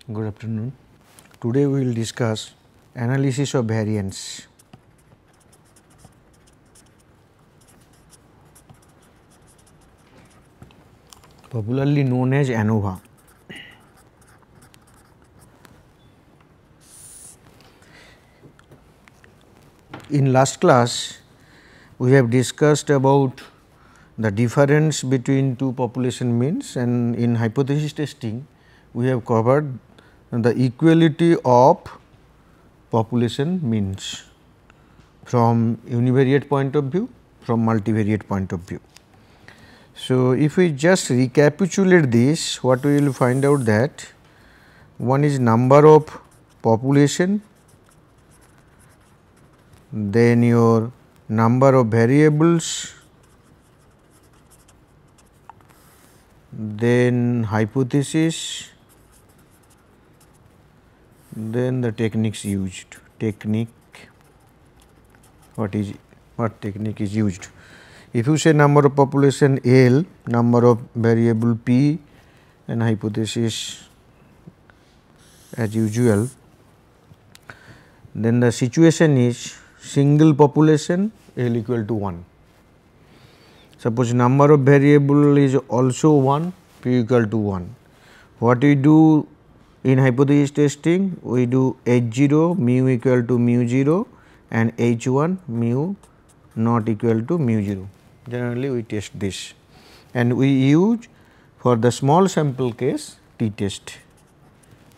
Good afternoon. Today we will discuss analysis of variance. Popularly known as ANOVA. In last class, we have discussed about the difference between two population means, and in hypothesis testing, we have covered the equality of population means from univariate point of view, from multivariate point of view. So, if we just recapitulate this, what we will find out that one is number of population, then your number of variables, then hypothesis, then the techniques used. What technique is used? If you say number of population L, number of variable P, and hypothesis as usual, then the situation is single population L equal to 1. Suppose number of variable is also 1, P equal to 1. What we do in hypothesis testing? We do H0 mu equal to mu 0 and H1 mu not equal to mu 0. Generally we test this, and we use for the small sample case t test.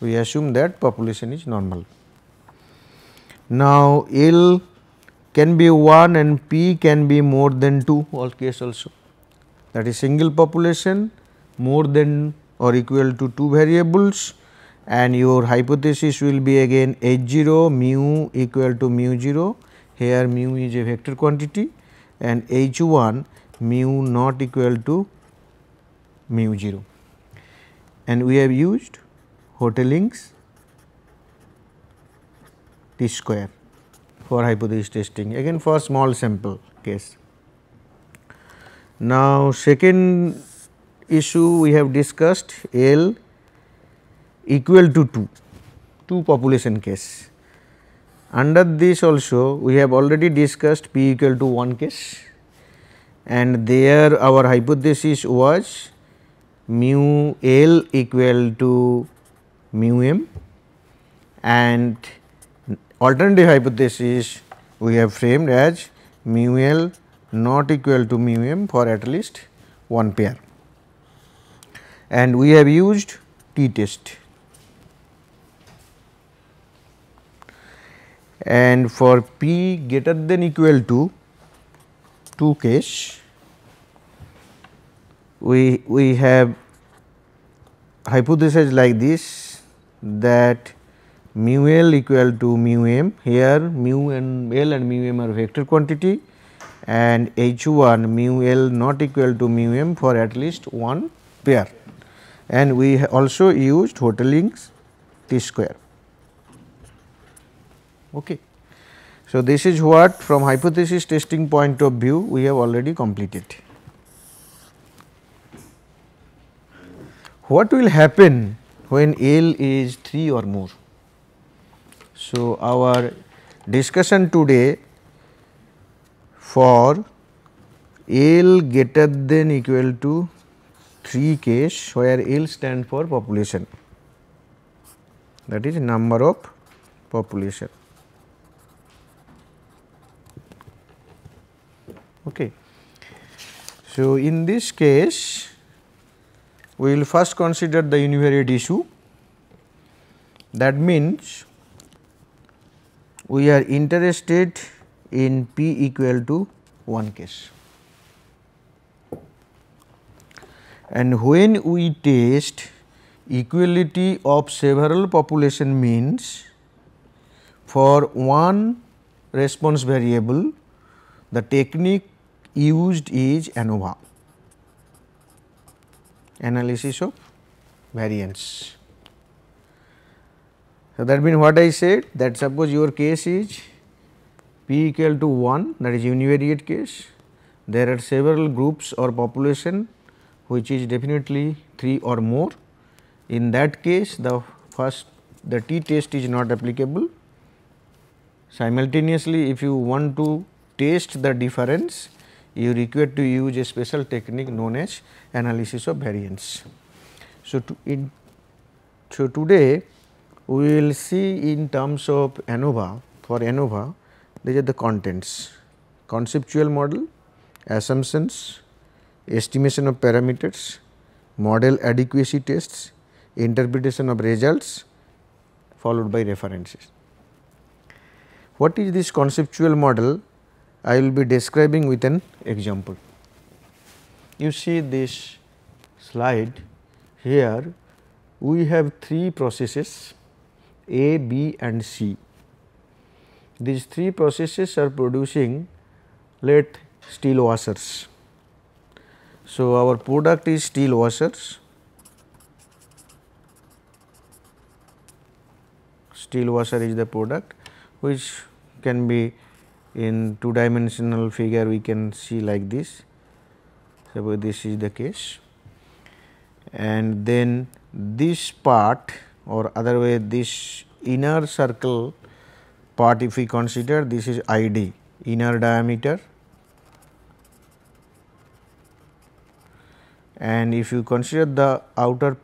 We assume that population is normal. Now, L can be 1 and P can be more than 2 all case also, that is single population more than or equal to 2 variables, and your hypothesis will be again H0 mu equal to mu 0, here mu is a vector quantity, and H1 mu not equal to mu 0, and we have used Hotelling's t square for hypothesis testing, again for small sample case. Now, second issue we have discussed L equal to 2 population case. Under this also we have already discussed P equal to 1 case, and there our hypothesis was mu L equal to mu m, and alternative hypothesis we have framed as mu L not equal to mu m for at least one pair, and we have used t test. And for P greater than equal to 2 case, we have hypothesis like this, that mu L equal to mu m, here mu and L and mu m are vector quantity, and H1 mu L not equal to mu m for at least one pair, and we also used Hotelling's t square. Okay. So, this is what from hypothesis testing point of view we have already completed. What will happen when L is 3 or more? So, our discussion today for L greater than equal to 3 case, where L stand for population, that is number of population. Okay. So, in this case we will first consider the univariate issue, that means we are interested in P equal to 1 case, and when we test equality of several population means for one response variable, the technique used is ANOVA, analysis of variance. So, that means what I said, that suppose your case is P equal to 1, that is univariate case, there are several groups or population which is definitely 3 or more. In that case, the first the t test is not applicable. Simultaneously, if you want to test the difference, you require to use a special technique known as analysis of variance. So, today we will see in terms of ANOVA. For ANOVA, these are the contents: conceptual model, assumptions, estimation of parameters, model adequacy tests, interpretation of results, followed by references. What is this conceptual model? I will be describing with an example. You see this slide here, we have three processes A, B and C. These three processes are producing, let steel washers. So, our product is steel washers. Steel washer is the product, which can be in two dimensional figure, we can see like this. Suppose this is the case, and then this part, or other way, this inner circle part, if we consider, this is ID, inner diameter, and if you consider the outer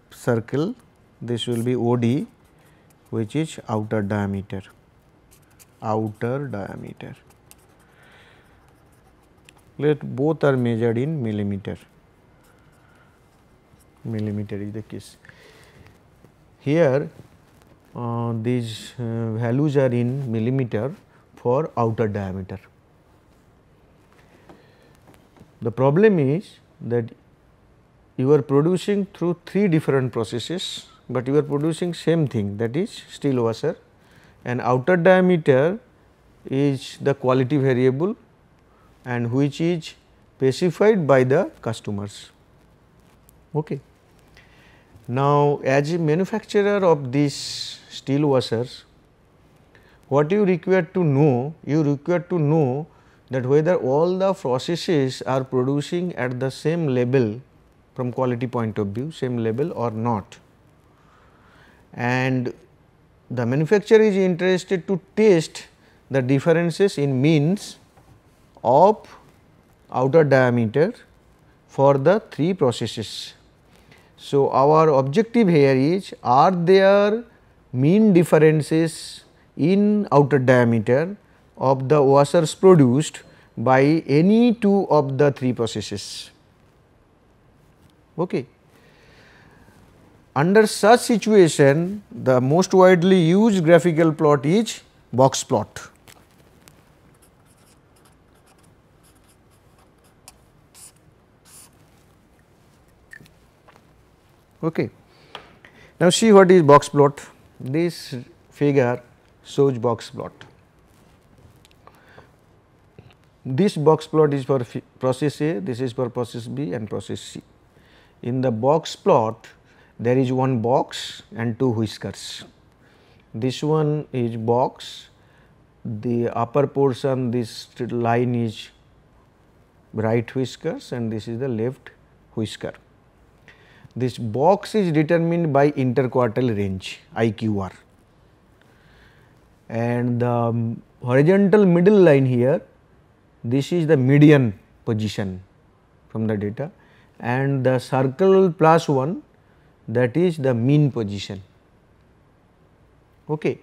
circle, this will be OD, which is outer diameter. Let both are measured in millimeter. Millimeter is the case. Here these values are in millimeter for outer diameter. The problem is that you are producing through three different processes, but you are producing same thing, that is steel washer, and outer diameter is the quality variable and which is specified by the customers. Okay. Now, as a manufacturer of these steel washers, what you require to know? You require to know that whether all the processes are producing at the same level from quality point of view, same level or not. And the manufacturer is interested to test the differences in means of outer diameter for the three processes. So, our objective here is, are there mean differences in outer diameter of the washers produced by any two of the three processes. Okay. Under such situation, the most widely used graphical plot is box plot. Okay. Now, see what is box plot. This figure shows box plot. This box plot is for process A, this is for process B and process C. In the box plot, there is one box and two whiskers. This one is box, the upper portion, this line is right whiskers and this is the left whisker. This box is determined by interquartile range IQR, and the horizontal middle line here, this is the median position from the data, and the circle plus 1, that is the mean position. Okay.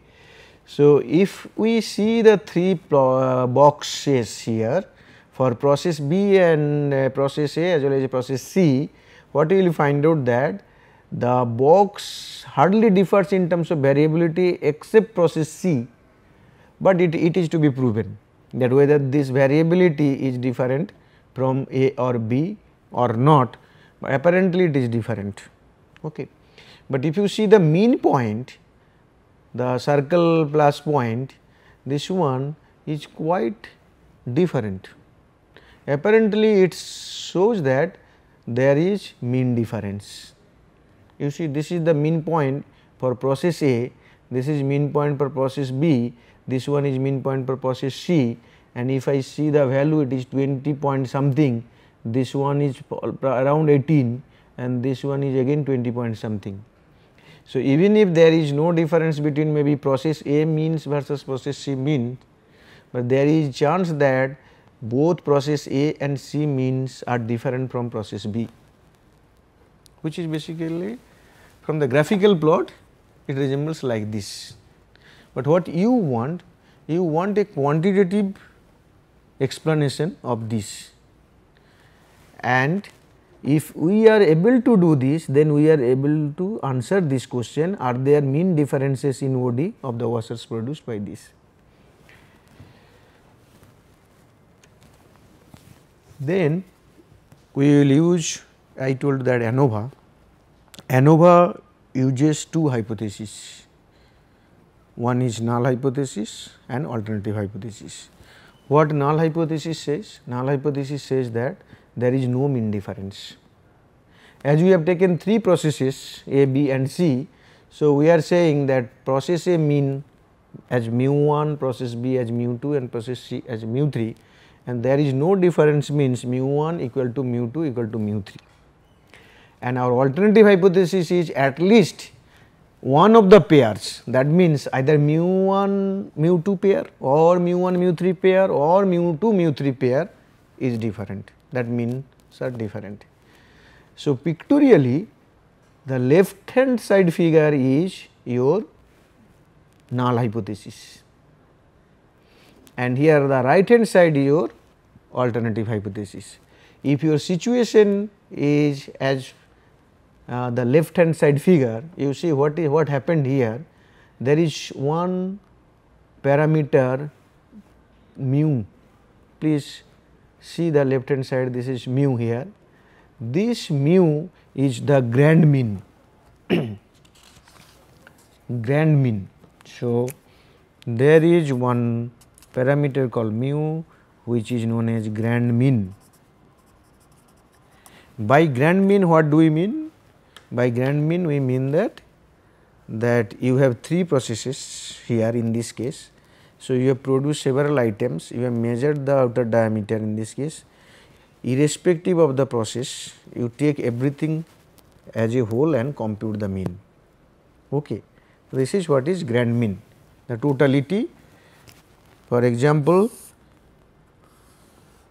So, if we see the three boxes here for process B and process A as well as process C, what you will find out that the box hardly differs in terms of variability except process C, but it is to be proven that whether this variability is different from A or B or not, apparently it is different. Okay. But if you see the mean point, the circle plus point, this one is quite different. Apparently, it shows that there is mean difference. You see, this is the mean point for process A, this is mean point for process B, this one is mean point for process C, and if I see the value, it is 20 point something, this one is around 18 and this one is again 20 point something. So, even if there is no difference between maybe process A means versus process C means, but there is chance that both process A and C means are different from process B, which is basically from the graphical plot it resembles like this. But what you want a quantitative explanation of this, and if we are able to do this, then we are able to answer this question, are there mean differences in OD of the washers produced by this. Then we will use, I told that ANOVA. ANOVA uses two hypotheses, one is null hypothesis and alternative hypothesis. What null hypothesis says? Null hypothesis says that there is no mean difference. As we have taken three processes A, B and C, so we are saying that process A mean as mu1, process B as mu2 and process C as mu3, and there is no difference means mu1 equal to mu2 equal to mu3. And our alternative hypothesis is at least one of the pairs, that means either mu1 mu2 pair or mu1 mu3 pair or mu2 mu3 pair is different, that means are different. So, pictorially the left hand side figure is your null hypothesis, and here the right hand side is your alternative hypothesis. If your situation is as the left hand side figure, you see what happened here. There is one parameter mu, please see the left hand side, this is mu here. This mu is the grand mean, grand mean. So, there is one parameter called mu which is known as grand mean. By grand mean, what do we mean? By grand mean we mean that you have three processes here in this case. So, you have produced several items, you have measured the outer diameter in this case, irrespective of the process you take everything as a whole and compute the mean. Okay. This is what is grand mean, the totality. For example,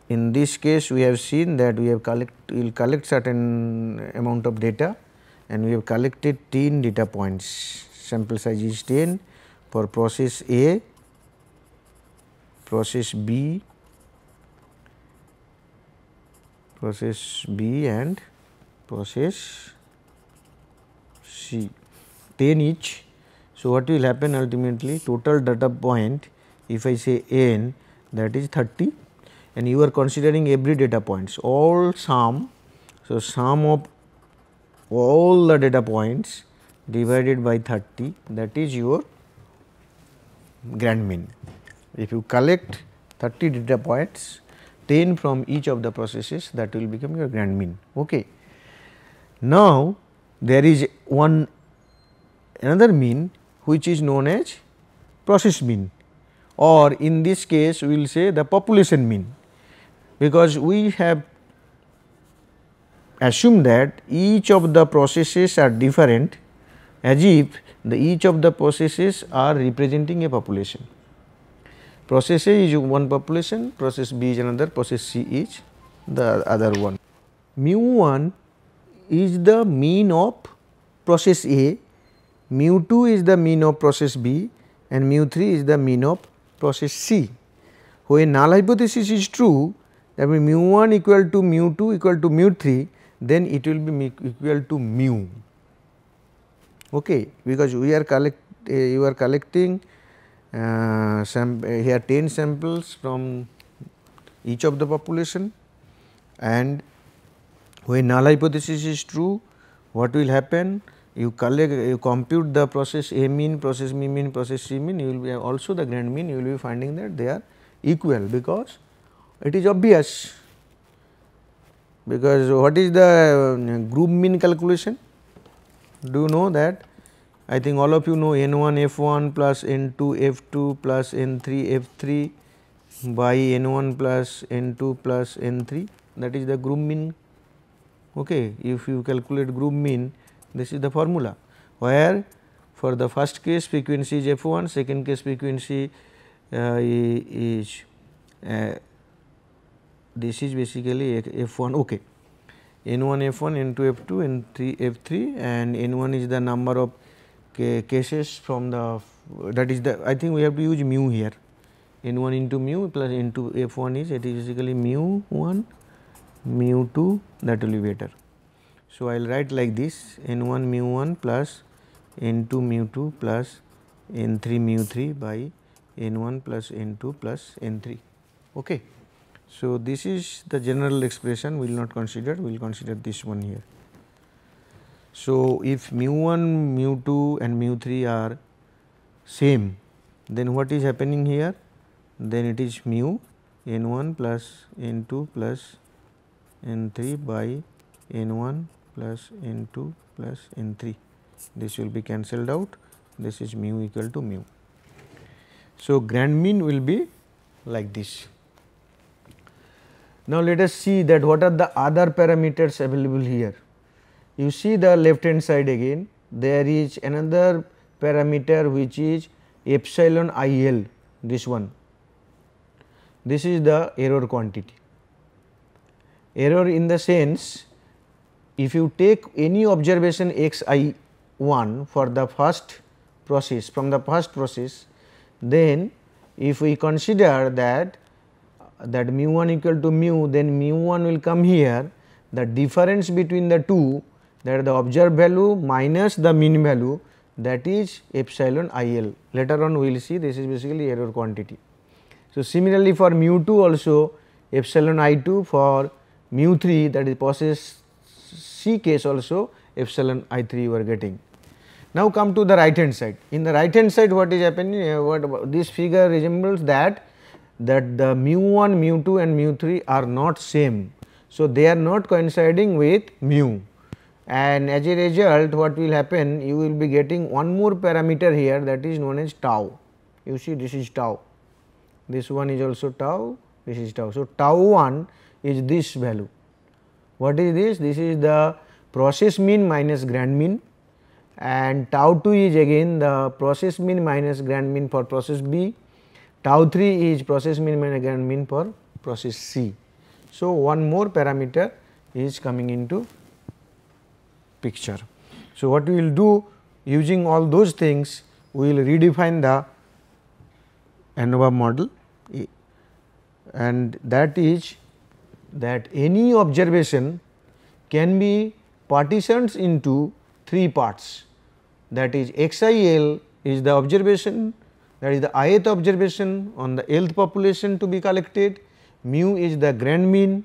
in this case we have seen that we will collect certain amount of data, and we have collected 10 data points, sample size is 10 for process A, process B and process C, 10 each. So, what will happen ultimately, total data point if I say n, that is 30, and you are considering every data points, all sum. So, sum of all the data points divided by 30, that is your grand mean. If you collect 30 data points, 10 from each of the processes, that will become your grand mean. Okay. Now, there is another mean which is known as process mean, or in this case we will say the population mean, because we have assumed that each of the processes are different, as if each of the processes are representing a population. Process A is one population, process B is another, process C is the other one. Mu1 is the mean of process A, mu2 is the mean of process B, and mu3 is the mean of process C. When null hypothesis is true, that means mu1 equal to mu2 equal to mu3, then it will be equal to mu. Okay, because we are you are collecting here 10 samples from each of the population, and when null hypothesis is true, what will happen? You compute the process A mean, process B mean, process C mean, you will be also the grand mean, you will be finding that they are equal, because it is obvious. Because what is the group mean calculation? Do you know that? I think all of you know N1 F1 plus N2 F2 plus N3 F3 by N1 plus N2 plus N3, that is the group mean. Okay. If you calculate group mean, this is the formula. where for the first case frequency is f1, second case frequency is this is basically f1, okay. N1 f1, N2 f2, N3 f3, and N1 is the number of cases from the, that is the, I think we have to use mu here, N1 into mu plus into f1 is, it is basically mu 1 mu 2, that will be better. So, I will write like this, N1 mu 1 plus N2 mu 2 plus N3 mu 3 by N1 plus N2 plus N3. Okay. So, this is the general expression, we will not consider, we will consider this one here. So, if mu 1, mu 2 and mu 3 are same, then what is happening here? Then it is mu N1 plus N2 plus N3 by N1 plus N2 plus N3. This will be cancelled out, this is mu equal to mu. So, grand mean will be like this. Now, let us see that what are the other parameters available here. You see the left hand side again, there is another parameter which is epsilon IL, this one. This is the error quantity. Error in the sense, if you take any observation xi1 for the first process, from the first process, then if we consider that mu 1 equal to mu, then mu 1 will come here, the difference between the two, that is the observed value minus the mean value, that is epsilon IL. Later on we will see this is basically error quantity. So, similarly for mu 2 also epsilon I2, for mu 3, that is process C case also epsilon I3 you are getting. Now, come to the right hand side. In the right hand side what is happening, what this figure resembles that the mu 1, mu 2 and mu 3 are not same. So, they are not coinciding with mu, and as a result what will happen, you will be getting one more parameter here, that is known as tau. You see this is tau, this one is also tau, this is tau. So, tau 1 is this value. What is this? This is the process mean minus grand mean, and tau 2 is again the process mean minus grand mean for process B, tau 3 is process mean minus grand mean for process C. So, one more parameter is coming into picture. So, what we will do, using all those things, we will redefine the ANOVA model, and that is that any observation can be partitioned into three parts, that is XIL is the observation, that is the ith observation on the nth population to be collected, mu is the grand mean,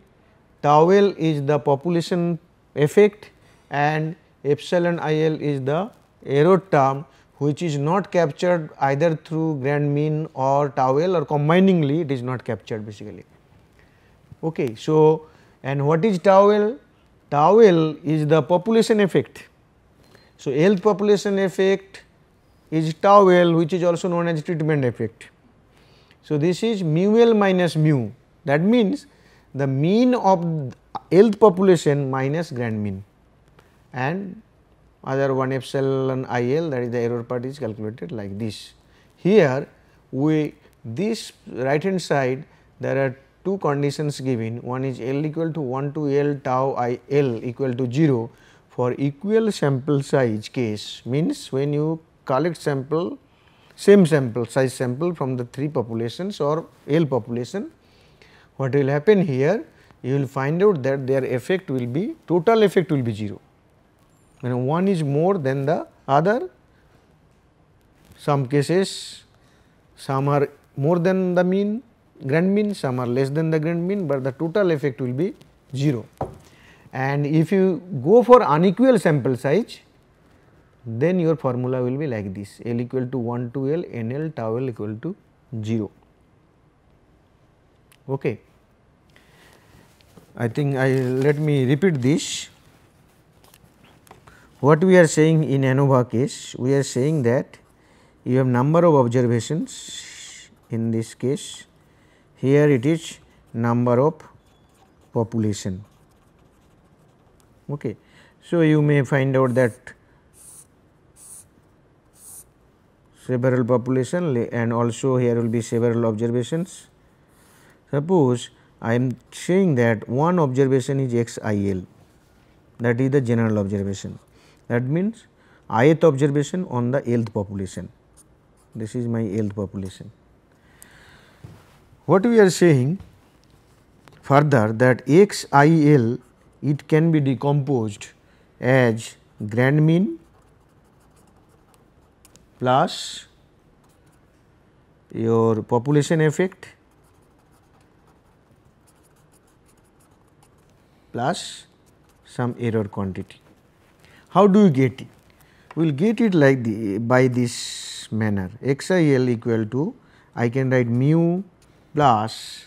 tau L is the population effect, and epsilon IL is the error term which is not captured either through grand mean or tau L, or combiningly it is not captured basically. Okay. So, and what is tau L? Tau L is the population effect. So, nth population effect is tau L, which is also known as treatment effect. So, this is mu L minus mu, that means the mean of nth population minus grand mean, and other one epsilon IL, that is the error part, is calculated like this. Here we, this right hand side there are two conditions given, one is L equal to 1 to L tau I L equal to 0 for equal sample size case, means when you collect sample, same sample size sample from the three populations or L population, what will happen here, you will find out that their effect will be, total effect will be 0. When one is more than the other, some cases some are more than the mean grand mean, some are less than the grand mean, but the total effect will be 0. And if you go for unequal sample size, then your formula will be like this, L equal to 1 to L, NL tau L equal to 0. Okay. I think let me repeat this. What we are saying in ANOVA case, we are saying that you have number of observations in this case, here it is number of population. Okay. So, you may find out that several population and also here will be several observations. Suppose I am saying that one observation is XIL, that is the general observation. That means ith observation on the Lth population. This is my Lth population. What we are saying further, that XIL, it can be decomposed as grand mean plus your population effect plus some error quantity. How do you get it? We will get it like by this manner. XIL equal to, I can write mu plus,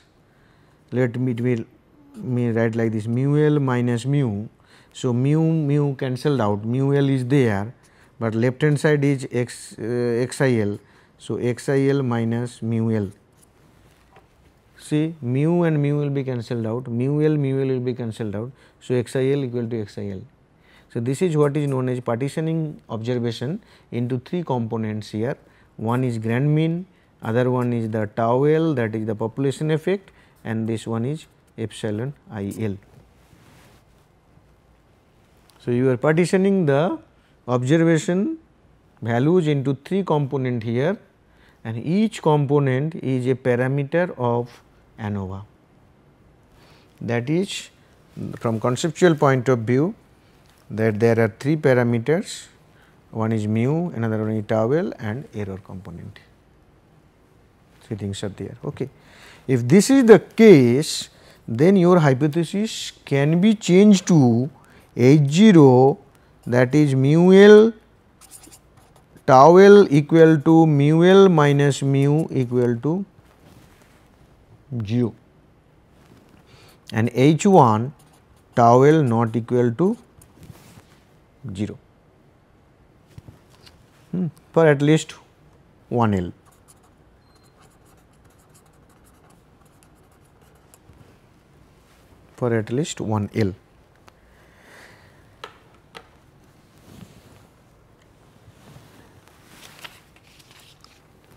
let me write like this, mu L minus mu. So, mu cancelled out, mu L is there, but left hand side is XIL. So, XIL minus mu L. See, mu and mu will be cancelled out, mu L will be cancelled out. So, XIL equal to XIL. So, this is what is known as partitioning observation into three components here. One is grand mean, other one is the tau L, that is the population effect, and this one is epsilon IL. So, you are partitioning the observation values into three component here, and each component is a parameter of ANOVA. That is, from conceptual point of view, that there are three parameters, one is mu, another one is tau L and error component. Three things are there. Okay. If this is the case, then your hypothesis can be changed to H0, that is mu L tau L equal to mu L minus mu equal to 0, and H1 tau L not equal to 0 for at least 1 L. For at least 1 L.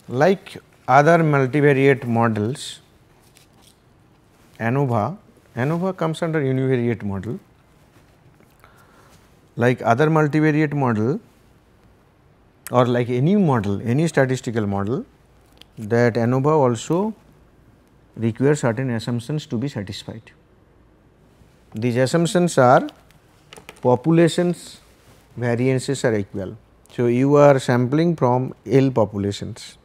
Like other multivariate models, ANOVA comes under univariate model. Like other multivariate model or like any model, any statistical model, that ANOVA also requires certain assumptions to be satisfied. These assumptions are populations variances are equal. So, you are sampling from L populations.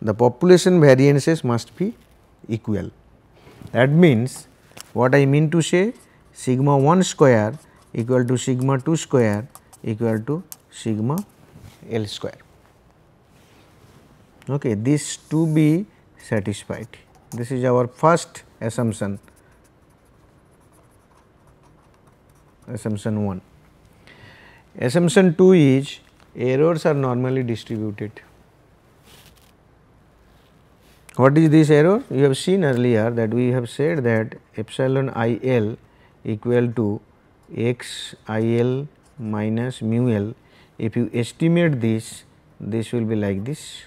The population variances must be equal. That means, what I mean to say, sigma 1 square equal to sigma 2 square equal to sigma L square. Okay, this to be satisfied. This is our first assumption, assumption 1. Assumption 2 is errors are normally distributed. What is this error? You have seen earlier that we have said that epsilon IL equal to XIL minus mu L. If you estimate this, this will be like this.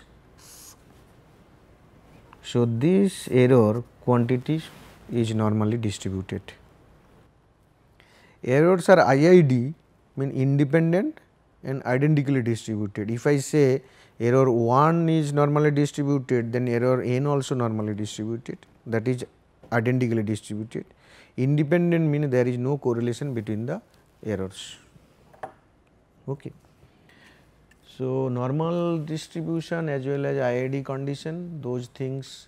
So, this error quantity is normally distributed. Errors are IID, mean independent and identically distributed. If I say error 1 is normally distributed, then error n also normally distributed, that is identically distributed. Independent means there is no correlation between the errors. Okay. So, normal distribution as well as IID condition, those things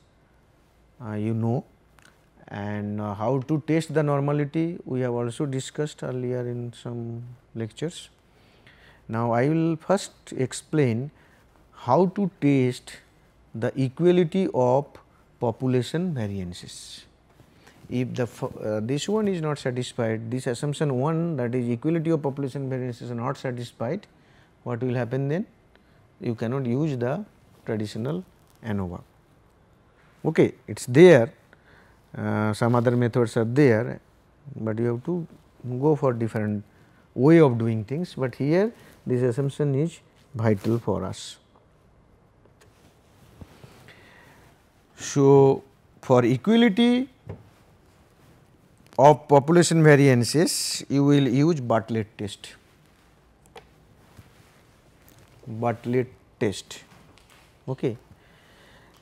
you know, and how to test the normality we have also discussed earlier in some lectures. Now, I will first explain how to test the equality of population variances. If the this one is not satisfied, this assumption 1, that is equality of population variances, are not satisfied, what will happen then? You cannot use the traditional ANOVA. Okay, it is there, some other methods are there, but you have to go for different way of doing things, but here this assumption is vital for us. So, for equality of population variances, you will use Bartlett test. Bartlett test. Okay.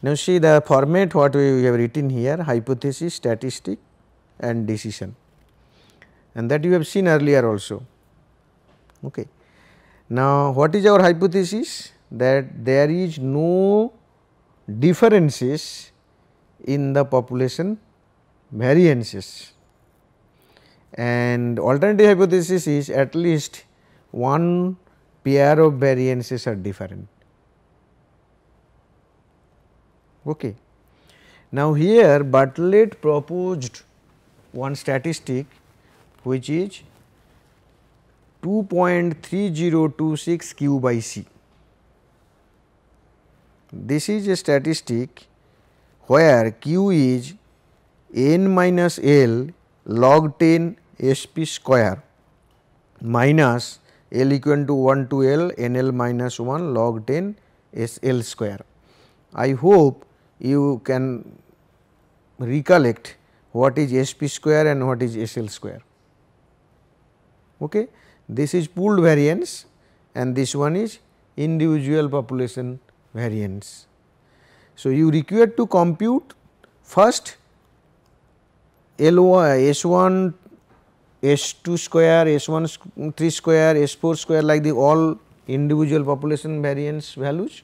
Now, see the format what we have written here: hypothesis, statistic and decision, and that you have seen earlier also. Okay. Now, what is our hypothesis? That there is no differences in the population variances, and alternative hypothesis is at least one pair of variances are different. Okay. Now, here Bartlett proposed one statistic which is 2.3026 Q by C. This is a statistic where Q is n minus L log 10 SP square minus L equal to 1 to L n L minus 1 log 10 SL square. I hope you can recollect what is SP square and what is SL square. Okay. This is pooled variance and this one is individual population variance. So, you require to compute first L1, S1, S2 square, S1 3 square, S4 square like the all individual population variance values.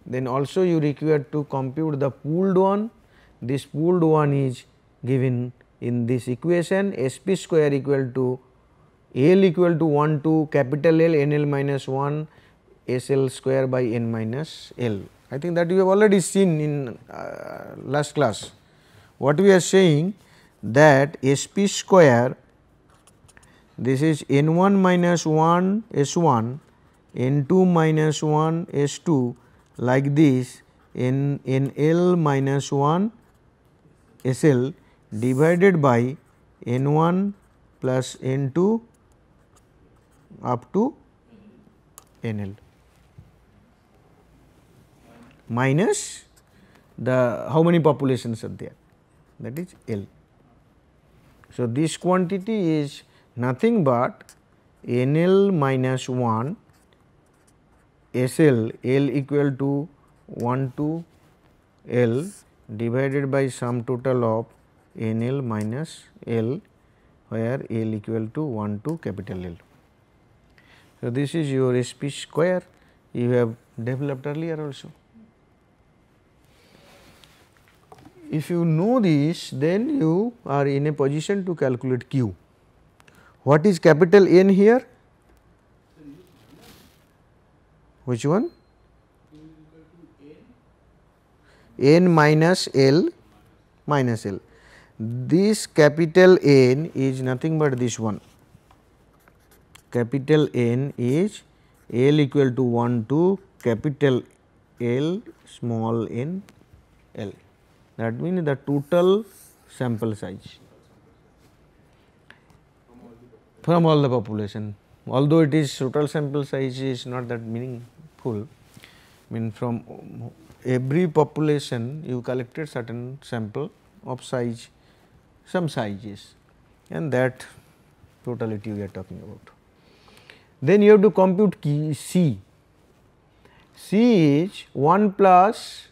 Then also you require to compute the pooled one. This pooled one is given in this equation, SP square equal to L equal to 1 to capital L n L minus 1 SL square by n minus L. I think that you have already seen in last class. What we are saying that SP square, this is n1 minus 1 S1, n2 minus 1 S2 like this nL minus 1 SL divided by n1 plus n2 up to nL minus the how many populations are there, that is L. So, this quantity is nothing but nL minus 1 SL L equal to 1 to L divided by sum total of nL minus L, where L equal to 1 to capital L. So, this is your SP square you have developed earlier also. If you know this, then you are in a position to calculate Q. What is capital N here? Which one? N minus L minus L. This capital N is nothing but this one. Capital N is L equal to 1 to capital L small n L. That means the total sample size from all the population. Although it is total sample size is not that meaningful, I mean from every population you collected certain sample of size, some sizes, and that totality we are talking about. Then you have to compute C. C is 1 plus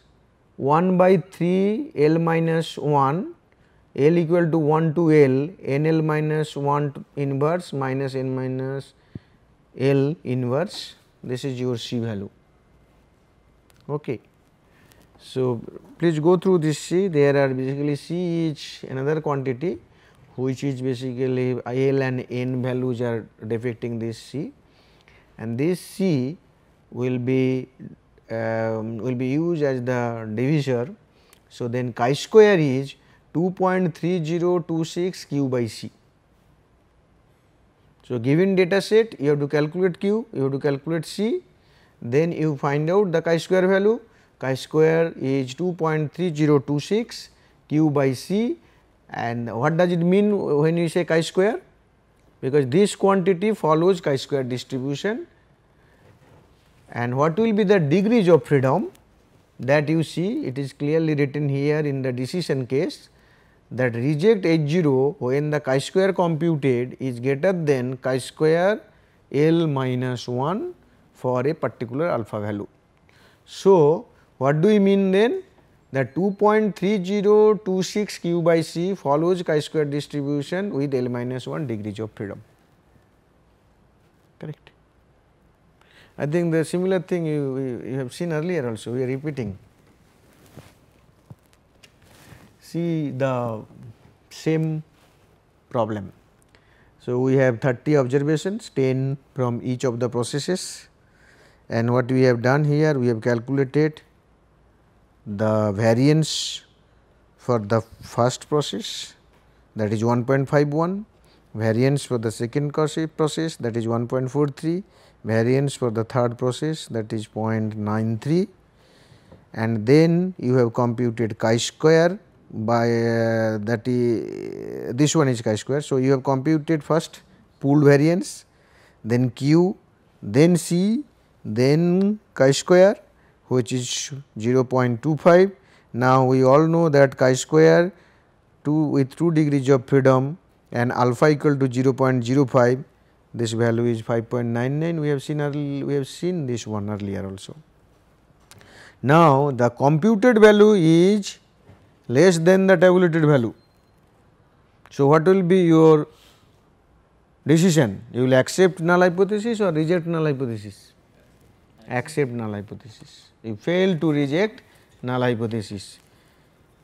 1 by 3 L minus 1, L equal to 1 to L, n L minus 1 inverse minus n minus L inverse. This is your C value. Okay. So, please go through this C. There are basically C is another quantity which is basically L and n values are depicting this C, and this C will be used as the divisor. So, then chi square is 2.3026 Q by C. So, given data set you have to calculate Q, you have to calculate C, then you find out the chi square value. Chi square is 2.3026 Q by C, and what does it mean when you say chi square? Because this quantity follows chi square distribution, and what will be the degrees of freedom? that you see it is clearly written here in the decision case that reject H0 when the chi-square computed is greater than chi-square L minus 1 for a particular alpha value. So, what do we mean then? That 2.3026 q by c follows chi-square distribution with L minus 1 degrees of freedom, correct. I think the similar thing you have seen earlier also, we are repeating. See the same problem. So, we have 30 observations, 10 from each of the processes, and what we have done here, we have calculated the variance for the first process, that is 1.51, variance for the second process, that is 1.43, variance for the third process, that is 0.93, and then you have computed chi-square by that is this one is chi-square. So, you have computed first pooled variance, then q, then c, then chi-square which is 0.25. Now, we all know that chi-square with 2 degrees of freedom and alpha equal to 0.05, this value is 5.99. We have seen this one earlier also. Now, the computed value is less than the tabulated value. So, what will be your decision? You will accept null hypothesis or reject null hypothesis? Accept null hypothesis. You fail to reject null hypothesis.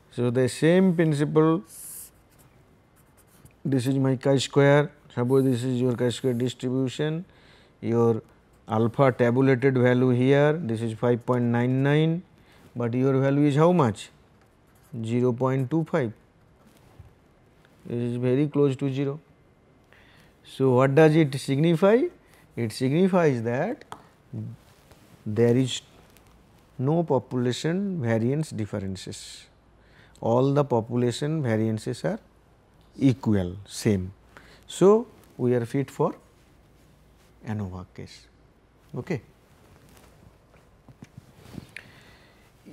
So, the same principle, this is my chi-square, suppose this is your chi-square distribution, your alpha tabulated value here, this is 5.99, but your value is how much? 0.25, it is very close to 0. So, what does it signify? It signifies that there is no population variance differences, all the population variances are equal, same. So, we are fit for ANOVA case. Okay.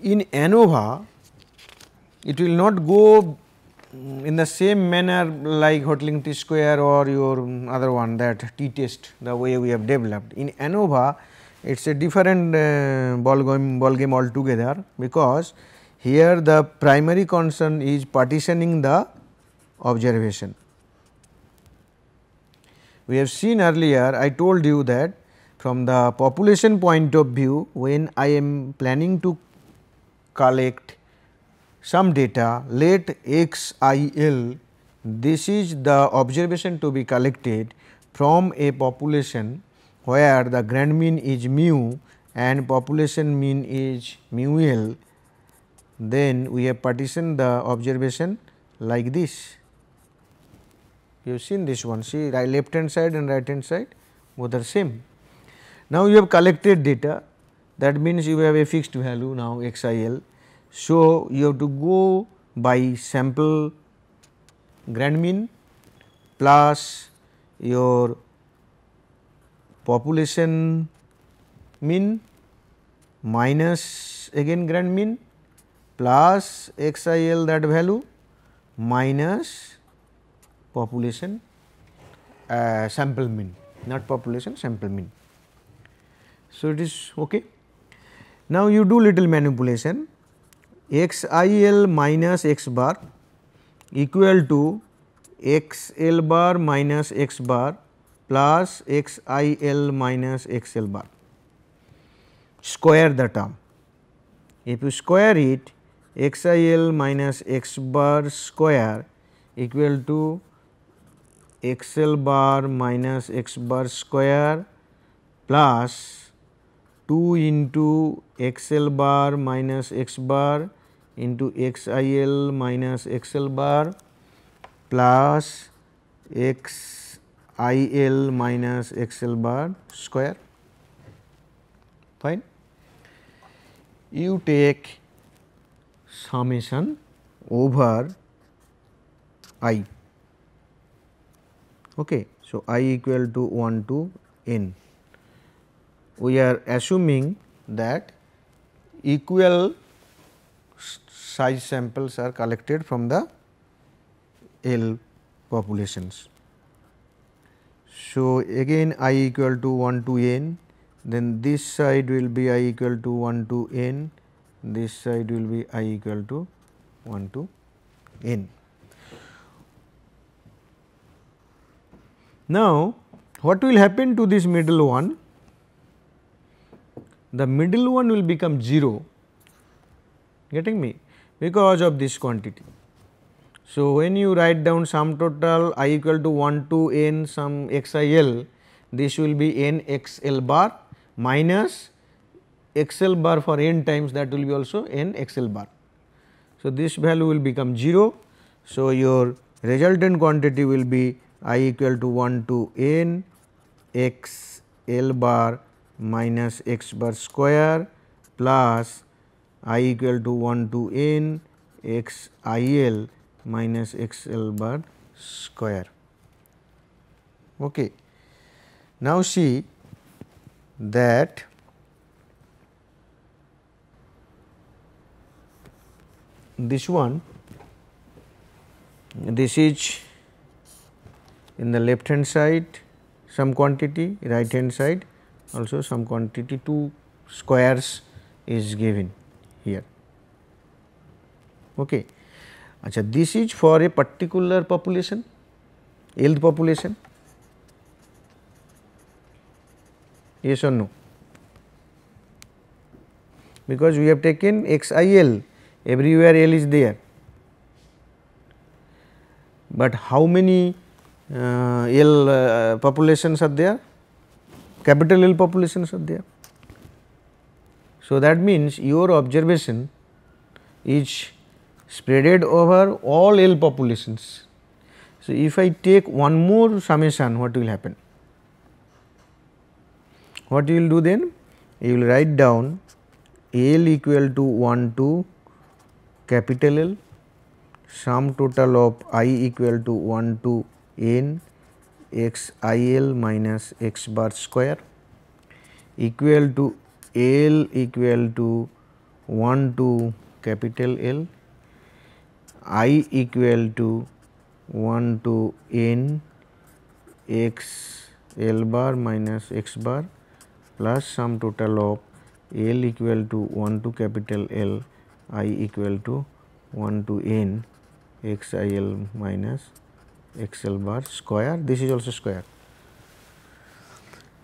In ANOVA, it will not go in the same manner like Hotelling t-square or your other one, that t-test, the way we have developed. In ANOVA, it is a different ball game altogether, because here the primary concern is partitioning the observation. We have seen earlier, I told you that from the population point of view, when I am planning to collect some data, let xil, this is the observation to be collected from a population where the grand mean is mu and population mean is mu l, then we have partitioned the observation like this. You have seen this one, see left hand side and right hand side both are same. Now, you have collected data, that means you have a fixed value now xil. So, you have to go by sample grand mean plus your population mean minus again grand mean plus xil, that value, minus population sample mean, not population, sample mean. So, it is okay. Now, you do little manipulation, xil minus x bar equal to xl bar minus x bar plus xil minus xl bar, square the term. If you square it, xil minus x bar square equal to xl bar minus x bar square plus 2 into xl bar minus x bar into xil minus xl bar plus xil minus xl bar square, fine. You take summation over I. Okay. So, I equal to 1 to n. We are assuming that equal size samples are collected from the L populations. So, again I equal to 1 to n, then this side will be I equal to 1 to n, this side will be I equal to 1 to n. Now, what will happen to this middle one? The middle one will become 0, getting me, because of this quantity. So, when you write down sum total I equal to 1 to n sum x I L, this will be n x L bar minus x L bar for n times, that will be also n x L bar. So, this value will become 0. So, your resultant quantity will be I equal to 1 to n x L bar minus x bar square plus I equal to 1 to n x I L minus x L bar square. Okay. Now, see that this one, this is in the left hand side some quantity, right hand side also some quantity, 2 squares is given here. Okay. Achha, this is for a particular population, L population, yes or no? Because we have taken x I L, everywhere L is there, but how many L populations are there? Capital L populations are there. So, that means your observation is spreaded over all L populations. So, if I take one more summation, what will happen? What you will do then? You will write down L equal to 1 to capital L, sum total of I equal to 1 to n x I L minus x bar square equal to L equal to 1 to capital L, I equal to 1 to n x L bar minus x bar plus sum total of L equal to 1 to capital L, I equal to 1 to n x I L minus x L bar square, this is also square.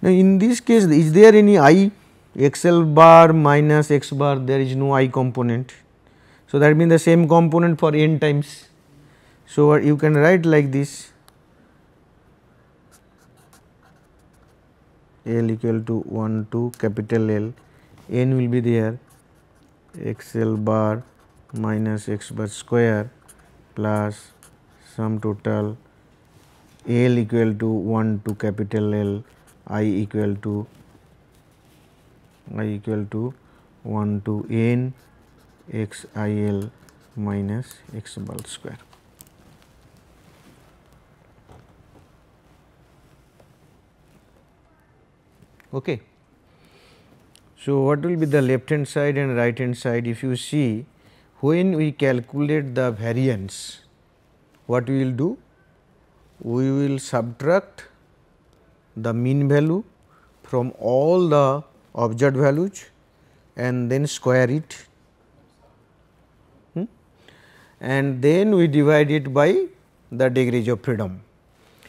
Now, in this case is there any I, x L bar minus x bar, there is no I component. So, that means the same component for n times. So, you can write like this, L equal to 1 to capital L, n will be there x L bar minus x bar square plus sum total L equal to 1 to capital L, I equal to 1 to n x I L minus x bar square. Okay. So, what will be the left hand side and right hand side? If you see, when we calculate the variance, what we will do? We will subtract the mean value from all the observed values and then square it, and then we divide it by the degrees of freedom.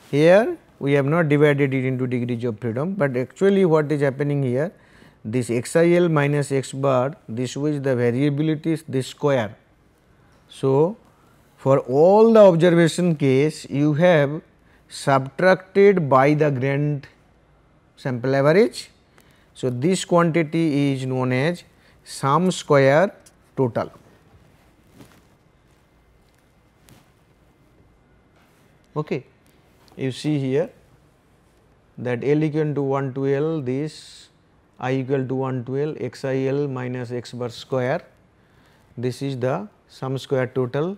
Here we have not divided it into degrees of freedom, but actually what is happening here, this x I L minus x bar, this was the variability is this square. So, for all the observation case, you have subtracted by the grand sample average. So, this quantity is known as sum square total. Okay. You see here that L equal to 1 to L, this I equal to 1 to L, x I L minus x bar square, this is the sum square total,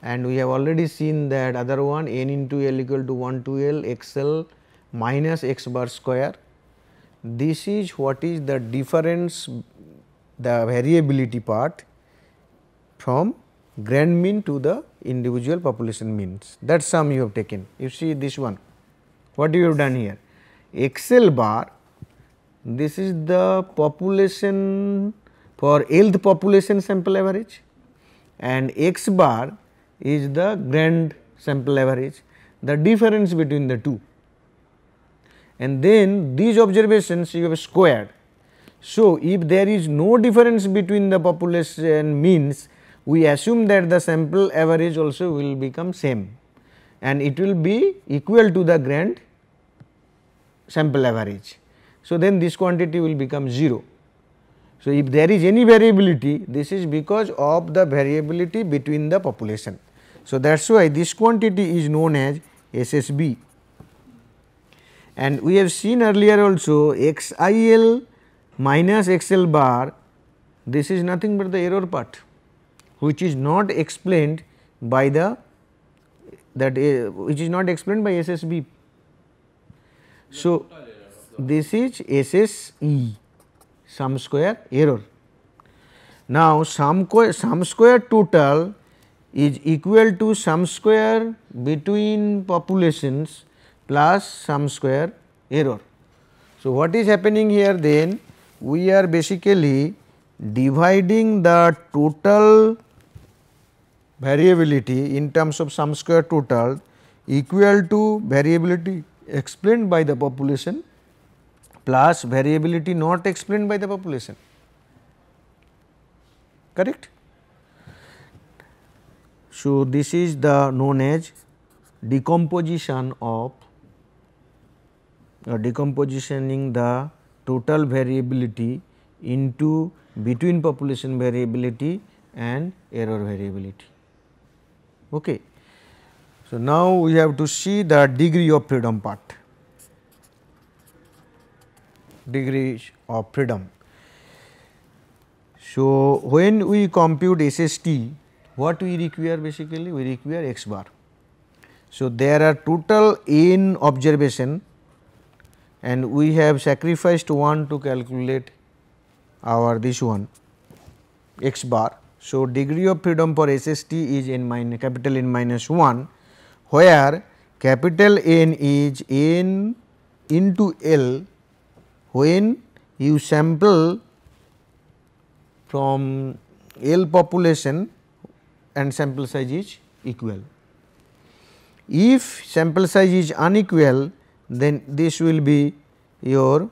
and we have already seen that other one n into L equal to 1 to L x L minus x bar square. This is what is the difference, the variability part from grand mean to the individual population means. That sum you have taken. You see this one, what you have done here, XL bar, this is the population for Lth population sample average, and X bar is the grand sample average, the difference between the two, and then these observations you have squared. So, if there is no difference between the population means, we assume that the sample average also will become same and it will be equal to the grand sample average. So, then this quantity will become 0. So, if there is any variability, this is because of the variability between the population. So, that is why this quantity is known as SSB, and we have seen earlier also XIL minus XL bar, this is nothing but the error part, which is not explained by the which is not explained by SSB. So, this is SSE, sum square error. Now, sum square total is equal to sum square between populations plus sum square error. So, what is happening here then? We are basically dividing the total variability in terms of sum square total equal to variability explained by the population plus variability not explained by the population, correct. So, this is the known as decomposition of decompositioning the total variability into between population variability and error variability. Okay. So, now we have to see the degree of freedom part, degree of freedom. So, when we compute SST, what we require basically? We require X bar. So, there are total n observation and we have sacrificed 1 to calculate our this one X bar. So, degree of freedom for SST is capital N minus 1, where capital N is N into L when you sample from L population and sample size is equal. If sample size is unequal, then this will be your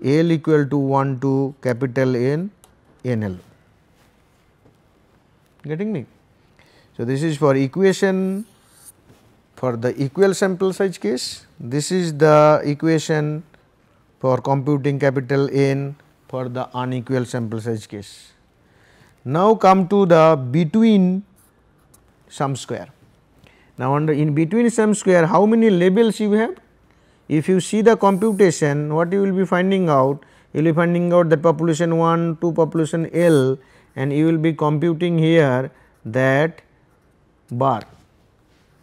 L equal to 1 to capital N NL, getting me. So, this is for equation for the equal sample size case, this is the equation for computing capital N for the unequal sample size case. Now, come to the between sum square. Now, under in between sum square, how many labels you have? If you see the computation, what you will be finding out? You will be finding out that population 1 to population L, and you will be computing here that bar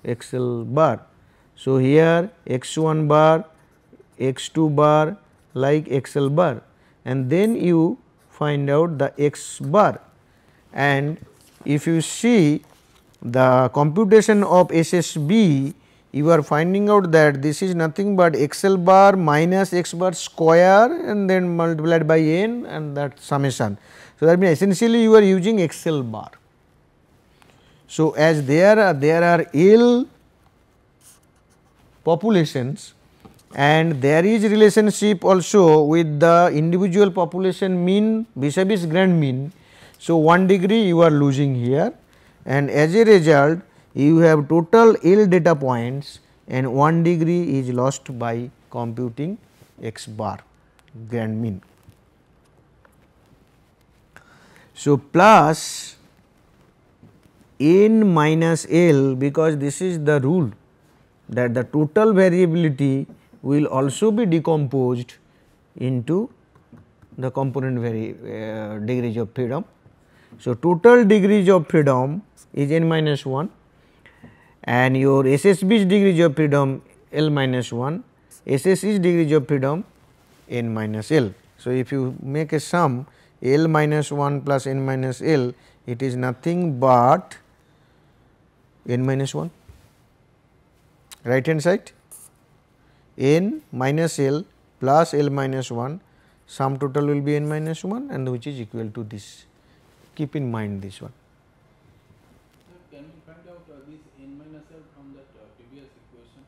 XL bar. So, here X1 bar, X2 bar like XL bar, and then you find out the X bar, and if you see the computation of SSB, you are finding out that this is nothing but XL bar minus X bar square and then multiplied by N and that summation. So, that means essentially you are using XL bar. So, as there are L populations and there is relationship also with the individual population mean vis-a-vis grand mean. So, 1 degree you are losing here, and as a result you have total L data points and 1 degree is lost by computing X bar grand mean. So, plus N minus L, because this is the rule that the total variability will also be decomposed into the component degrees of freedom. So, total degrees of freedom is N minus 1 and your SSB's degrees of freedom L minus 1, SSE's degrees of freedom N minus L. So, if you make a sum L minus 1 plus N minus L, it is nothing but n minus 1, right hand side, n minus L plus L minus 1, sum total will be n minus 1 and which is equal to this. Keep in mind this one. Can we find out this n minus L from that previous equation?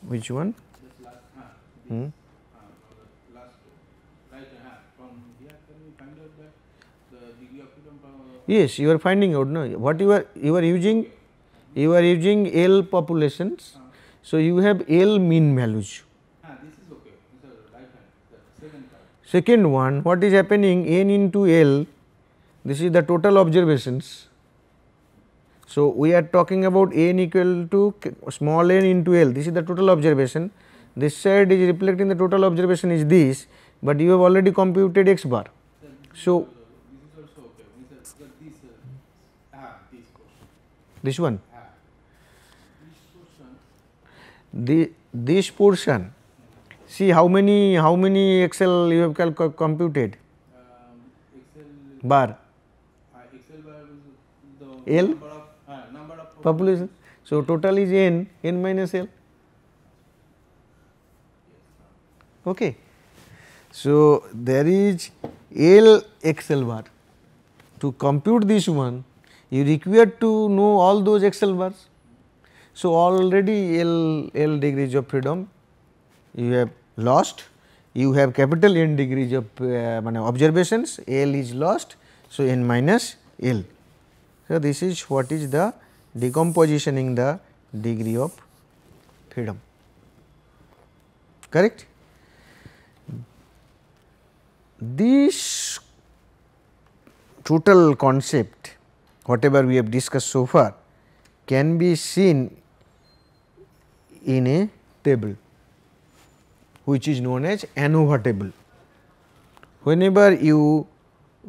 Which one? This last, last two. Right, from here can we find out that the degree of freedom from Yes, you are finding out, no? What you are using, you are using L populations. So you have L mean values. this is okay. This is right hand, the second part. Second one, what is happening, n into L, this is the total observations. So we are talking about n equal to small n into L, this is the total observation. This side is reflecting the total observation is this, but you have already computed x bar. So This is also okay. This portion. this one, This portion. this portion, see how many Excel you have computed Excel bar Excel bar is the L number of population. So total is n minus L. Okay. So there is L Excel bar. To compute this one, you require to know all those Excel bars. So already L degrees of freedom you have lost. You have capital N degrees of observations. L is lost. So n minus L. So this is what is the decompositioning the degree of freedom. Correct? This total concept, whatever we have discussed so far, can be seen in a table which is known as ANOVA table. Whenever you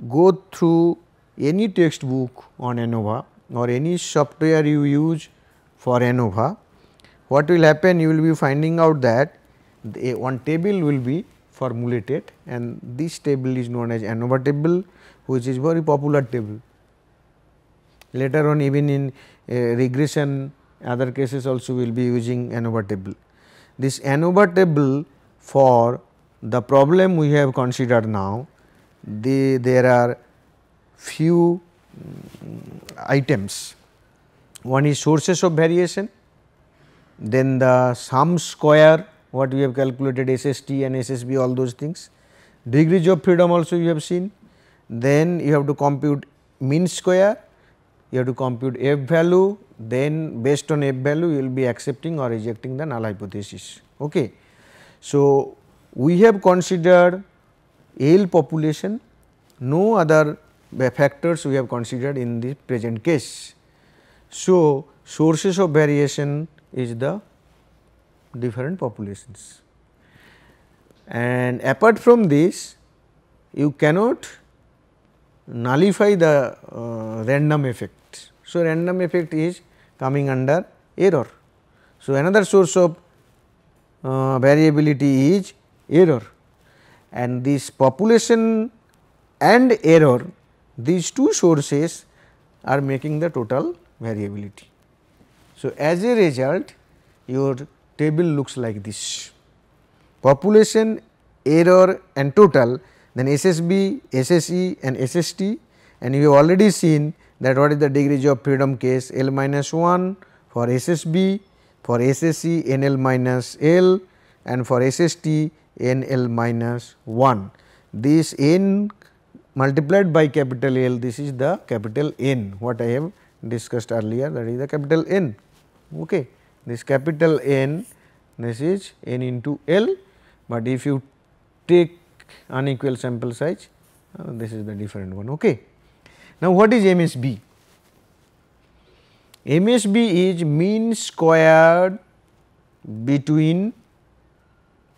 go through any textbook on ANOVA or any software you use for ANOVA, what will happen, you will be finding out that one table will be formulated and this table is known as ANOVA table, which is very popular table. Later on, even in regression other cases also we will be using ANOVA table. This ANOVA table for the problem we have considered now, there are few items. One is sources of variation, then the sum square what we have calculated SST and SSB, all those things. Degrees of freedom also you have seen. Then you have to compute mean square, you have to compute F value, then based on F value you will be accepting or rejecting the null hypothesis. Okay. So, we have considered L population, no other factors we have considered in the present case. So, sources of variation is the different populations, and apart from this you cannot nullify the random effect. So, random effect is coming under error. So, another source of variability is error, and this population and error, these two sources are making the total variability. So, as a result your table looks like this: population, error and total, then SSB, SSE and SST, and you have already seen that what is the degrees of freedom case L minus 1 for SSB, for SSE NL minus L and for SST NL minus 1. This n multiplied by capital L, this is the capital N what I have discussed earlier, that is the capital N. Okay. This capital N, this is n into L, but if you take unequal sample size, this is the different one. Okay. Now, what is MSB? MSB is mean squared between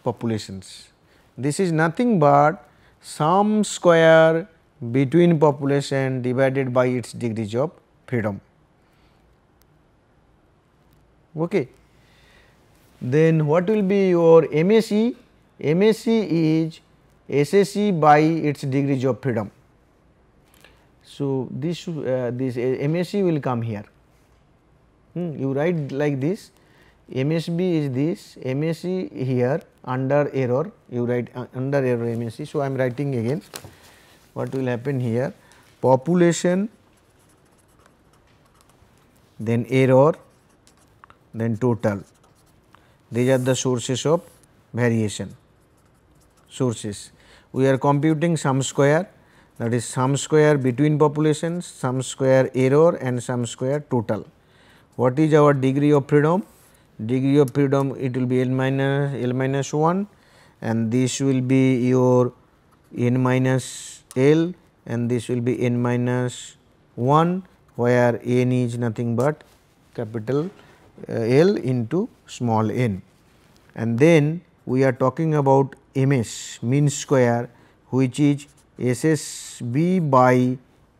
populations. This is nothing but sum square between population divided by its degrees of freedom. Okay. Then what will be your MSE? MSE is SSE by its degrees of freedom. So, this MSE will come here. You write like this, MSB is this, MSE here under error, you write under error MSE. So, I am writing again what will happen here, population, then error, then total. These are the sources of variation, sources. We are computing sum square, that is sum square between populations, sum square error and sum square total. What is our degree of freedom? Degree of freedom, it will be L minus 1, and this will be your n minus L, and this will be n minus 1, where n is nothing but capital L into small n. And then we are talking about MS, mean square, which is SSB by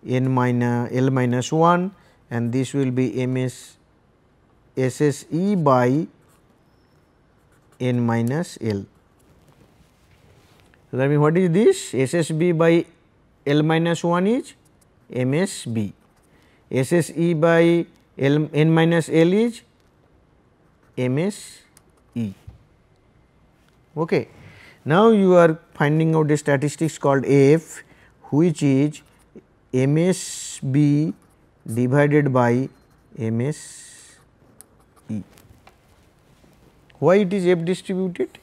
n minus L minus 1, and this will be MS SSE by n minus L. So, that means what is this? SSB by L minus 1 is MSB, SSE by n minus L is MSE. Okay. Now, you are finding out a statistics called F, which is MSB divided by MSE. Why it is F distributed?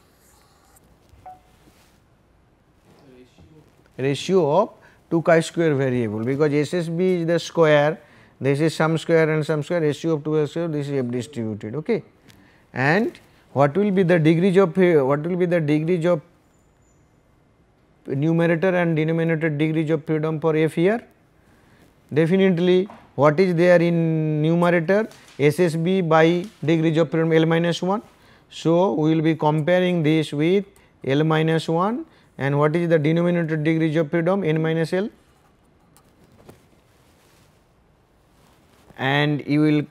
Ratio of two chi-square variable, because SSB is the square, this is sum square and sum square, ratio of two square, this is F distributed. Okay. And what will be the degrees of numerator and denominator degrees of freedom for F here? Definitely, what is there in numerator? SSB by degrees of freedom L minus 1. So, we will be comparing this with L minus 1, and what is the denominator degrees of freedom? N minus L, and you will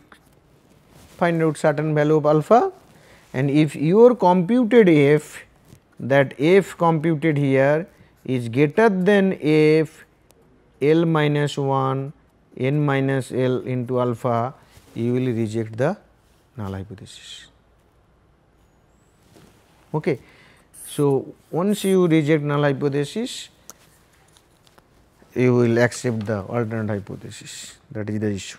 find out certain value of alpha, and if your computed F, that F computed here is greater than F L minus 1 n minus L into alpha, you will reject the null hypothesis. Okay. So, once you reject null hypothesis, you will accept the alternate hypothesis, that is the issue.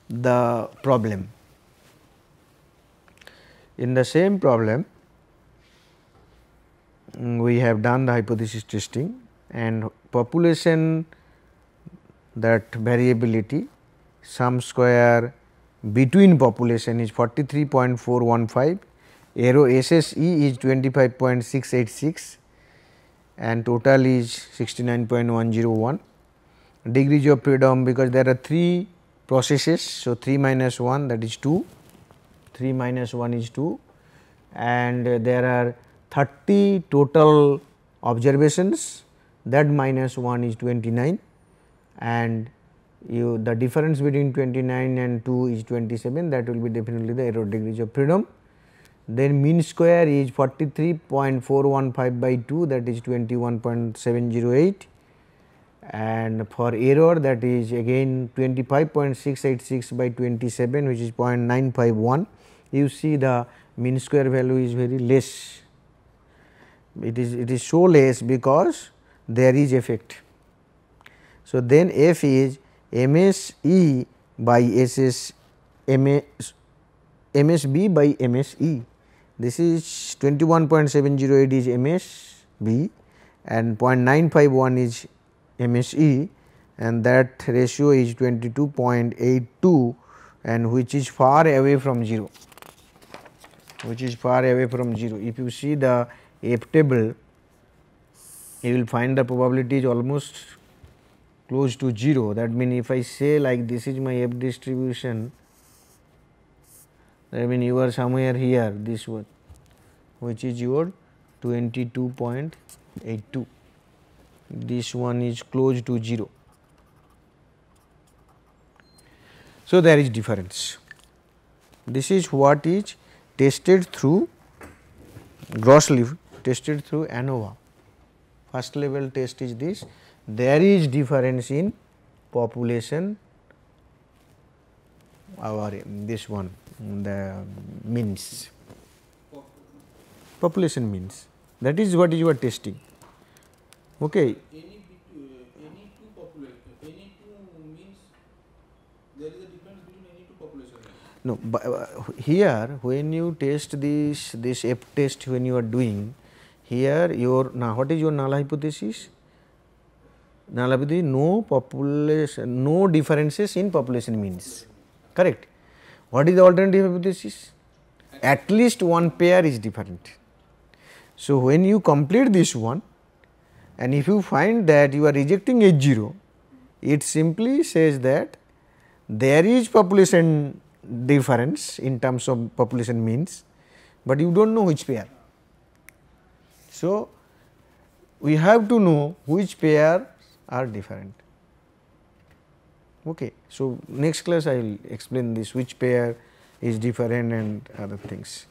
The problem, in the same problem we have done the hypothesis testing, and population, that variability sum square between population is 43.415, error SSE is 25.686 and total is 69.101. Degrees of freedom, because there are 3 processes, so 3 minus 1, that is 2, 3 minus 1 is 2, and there are 30 total observations, that minus 1 is 29, and the difference between 29 and 2 is 27, that will be definitely the error degrees of freedom. Then mean square is 43.415 by 2, that is 21.708, and for error, that is again 25.686 by 27, which is 0.951. You see the mean square value is very less. It is so less because there is effect. So, then F is MSE by MSB by MSE. This is 21.708 is MSB and 0.951 is MSE, and that ratio is 22.82, and which is far away from 0, If you see the F table, you will find the probability is almost close to 0. That means, if I say like this is my F distribution, that means you are somewhere here, this one, which is your 22.82. This one is close to 0. So, there is difference. This is what is tested through grossly tested through ANOVA first level test is this: there is difference in population, our this one, the means, population means, that is what you are testing. Okay. Any two population, any two means there is a difference between any two population. No, but here when you test this F test, when you are doing here, your now what is your null hypothesis? Null hypothesis: no population, no differences in population means. Correct. What is the alternative hypothesis? At least one pair is different. So when you complete this one, and if you find that you are rejecting H0, it simply says that there is population difference in terms of population means, but you do not know which pair. So we have to know which pair are different. Okay. So next class I will explain this, which pair is different and other things.